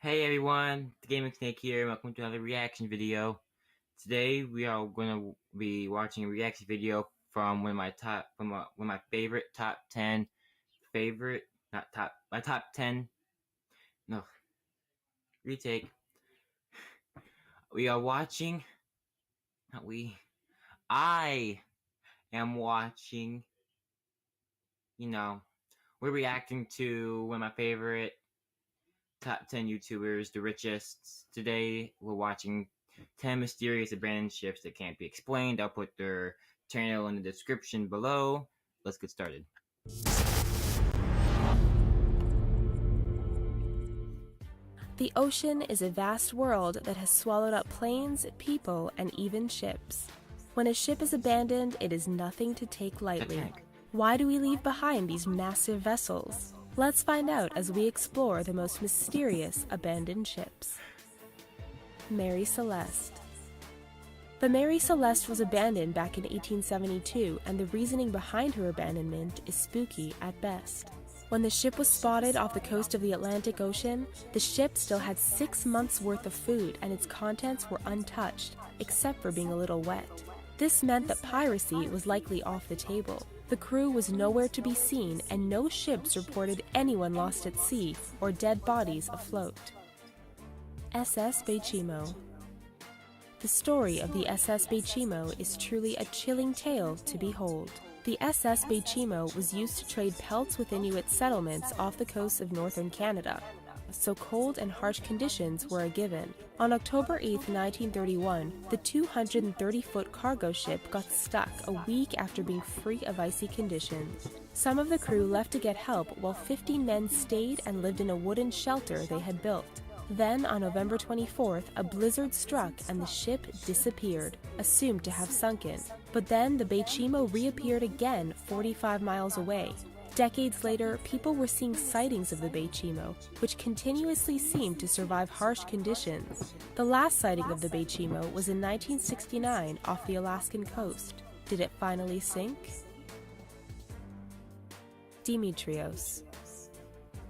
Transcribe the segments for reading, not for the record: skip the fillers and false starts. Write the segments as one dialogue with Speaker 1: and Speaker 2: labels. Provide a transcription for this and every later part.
Speaker 1: Hey everyone, the Gaming Snake here. Welcome to another reaction video. Today we are going to be watching a reaction video from one of my favorite top 10 favorite not top my top 10 no retake. We are watching not we I am watching, we're reacting to one of my favorite top 10 YouTubers, the richest. Today we're watching 10 mysterious abandoned ships that can't be explained. I'll put their channel in the description below. Let's get started.
Speaker 2: The ocean is a vast world that has swallowed up planes, people, and even ships. When a ship is abandoned, it is nothing to take lightly. Why do we leave behind these massive vessels? Let's find out as we explore the most mysterious abandoned ships. Mary Celeste. The Mary Celeste was abandoned back in 1872, and the reasoning behind her abandonment is spooky at best. When the ship was spotted off the coast of the Atlantic Ocean, the ship still had 6 months' worth of food and its contents were untouched, except for being a little wet. This meant that piracy was likely off the table. The crew was nowhere to be seen, and no ships reported anyone lost at sea or dead bodies afloat. SS Chimo. The story of the SS Chimo is truly a chilling tale to behold. The SS Chimo was used to trade pelts with Inuit settlements off the coast of northern Canada, so cold and harsh conditions were a given. On October 8, 1931, the 230-foot cargo ship got stuck a week after being free of icy conditions. Some of the crew left to get help while 15 men stayed and lived in a wooden shelter they had built. Then, on November 24th, a blizzard struck and the ship disappeared, assumed to have sunken. But then the Chimo reappeared again 45 miles away. Decades later, people were seeing sightings of the Chimo, which continuously seemed to survive harsh conditions. The last sighting of the Chimo was in 1969 off the Alaskan coast. Did it finally sink? Dimitrios.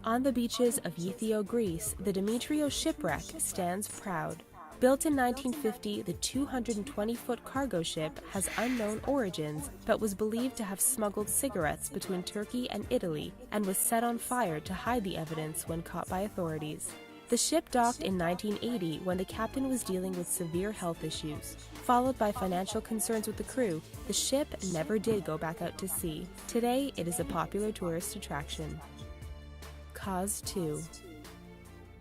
Speaker 2: On the beaches of Ythio, Greece, the Dimitrios shipwreck stands proud. Built in 1950, the 220-foot cargo ship has unknown origins, but was believed to have smuggled cigarettes between Turkey and Italy and was set on fire to hide the evidence when caught by authorities. The ship docked in 1980 when the captain was dealing with severe health issues. Followed by financial concerns with the crew, the ship never did go back out to sea. Today, it is a popular tourist attraction. Cause 2.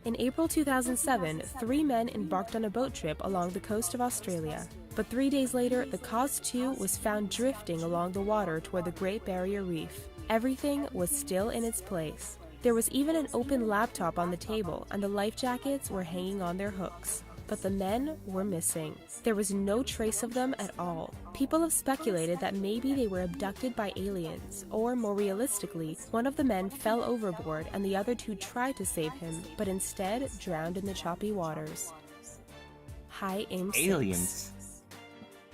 Speaker 2: In April 2007, 3 men embarked on a boat trip along the coast of Australia. But 3 days later, the Cause 2 was found drifting along the water toward the Great Barrier Reef. Everything was still in its place. There was even an open laptop on the table, and the life jackets were hanging on their hooks. But the men were missing. There was no trace of them at all. People have speculated that maybe they were abducted by aliens, or more realistically, one of the men fell overboard and the other 2 tried to save him, but instead drowned in the choppy waters. High Aim 6.
Speaker 1: Aliens.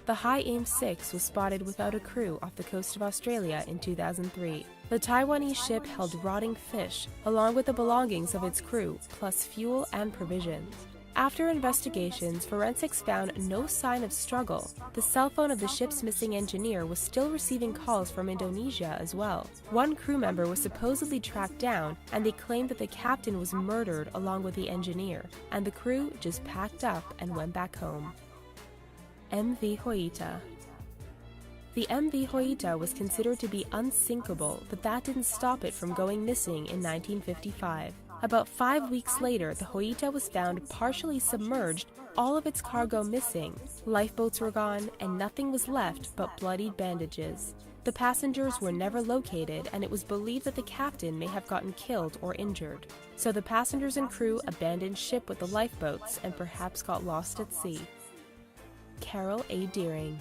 Speaker 2: The High Aim 6 was spotted without a crew off the coast of Australia in 2003. The Taiwanese ship held rotting fish, along with the belongings of its crew, plus fuel and provisions. After investigations, forensics found no sign of struggle. The cell phone of the ship's missing engineer was still receiving calls from Indonesia as well. One crew member was supposedly tracked down, and they claimed that the captain was murdered along with the engineer, and the crew just packed up and went back home. MV Joyita. The MV Joyita was considered to be unsinkable, but that didn't stop it from going missing in 1955. About 5 weeks later, the Joyita was found partially submerged, all of its cargo missing. Lifeboats were gone, and nothing was left but bloodied bandages. The passengers were never located, and it was believed that the captain may have gotten killed or injured. So the passengers and crew abandoned ship with the lifeboats and perhaps got lost at sea. Carol A. Deering.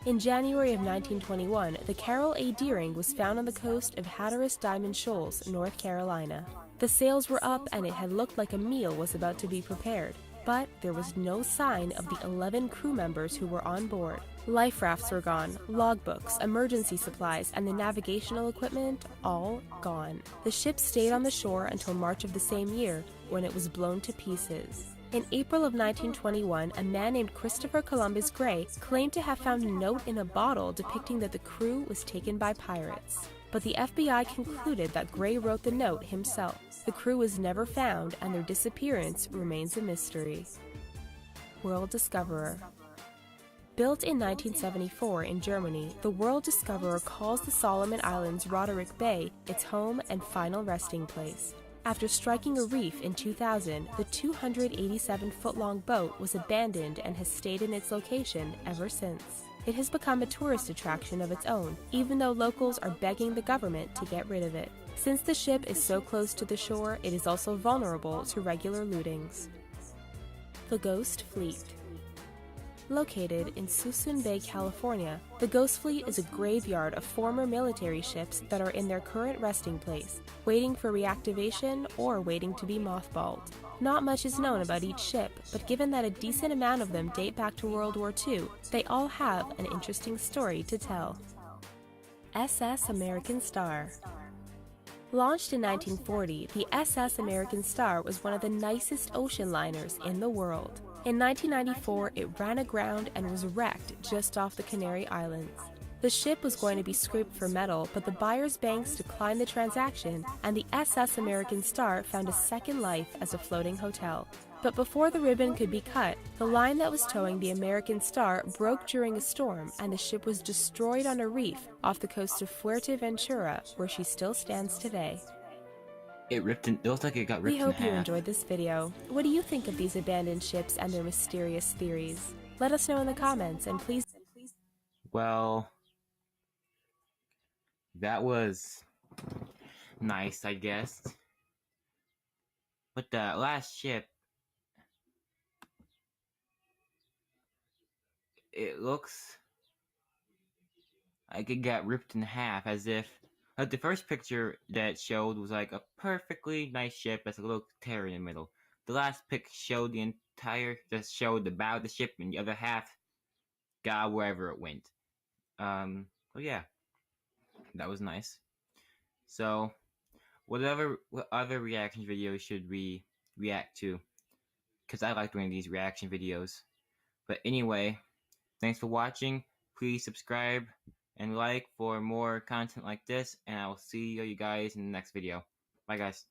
Speaker 2: In January of 1921, the Carol A. Deering was found on the coast of Hatteras Diamond Shoals, North Carolina. The sails were up and it had looked like a meal was about to be prepared, but there was no sign of the 11 crew members who were on board. Life rafts were gone, logbooks, emergency supplies, and the navigational equipment all gone. The ship stayed on the shore until March of the same year, when it was blown to pieces. In April of 1921, a man named Christopher Columbus Gray claimed to have found a note in a bottle depicting that the crew was taken by pirates. But the FBI concluded that Gray wrote the note himself. The crew was never found, and their disappearance remains a mystery. World Discoverer. Built in 1974 in Germany, the World Discoverer calls the Solomon Islands' Roderick Bay its home and final resting place. After striking a reef in 2000, the 287-foot-long boat was abandoned and has stayed in its location ever since. It has become a tourist attraction of its own, even though locals are begging the government to get rid of it. Since the ship is so close to the shore, it is also vulnerable to regular lootings. The Ghost Fleet. Located in Suisun Bay, California, the Ghost Fleet is a graveyard of former military ships that are in their current resting place, waiting for reactivation or waiting to be mothballed. Not much is known about each ship, but given that a decent amount of them date back to World War II, they all have an interesting story to tell. SS American Star. Launched in 1940, the SS American Star was one of the nicest ocean liners in the world. In 1994, it ran aground and was wrecked just off the Canary Islands. The ship was going to be scraped for metal, but the buyer's banks declined the transaction, and the SS American Star found a second life as a floating hotel. But before the ribbon could be cut, the line that was towing the American Star broke during a storm, and the ship was destroyed on a reef off the coast of Fuerteventura, where she still stands today.
Speaker 1: It looks like it got ripped in half.
Speaker 2: We hope you enjoyed this video. What do you think of these abandoned ships and their mysterious theories? Let us know in the comments, and please...
Speaker 1: Well, that was nice, I guess. But the last ship, it looks like it got ripped in half, as if like the first picture that it showed was like a perfectly nice ship that's a little tear in the middle. The last pic showed just showed the bow of the ship, and the other half got wherever it went. Well, yeah, that was nice. So, what other reaction videos should we react to? Because I like doing these reaction videos. But anyway, thanks for watching. Please subscribe and like for more content like this, and I will see you guys in the next video. Bye, guys.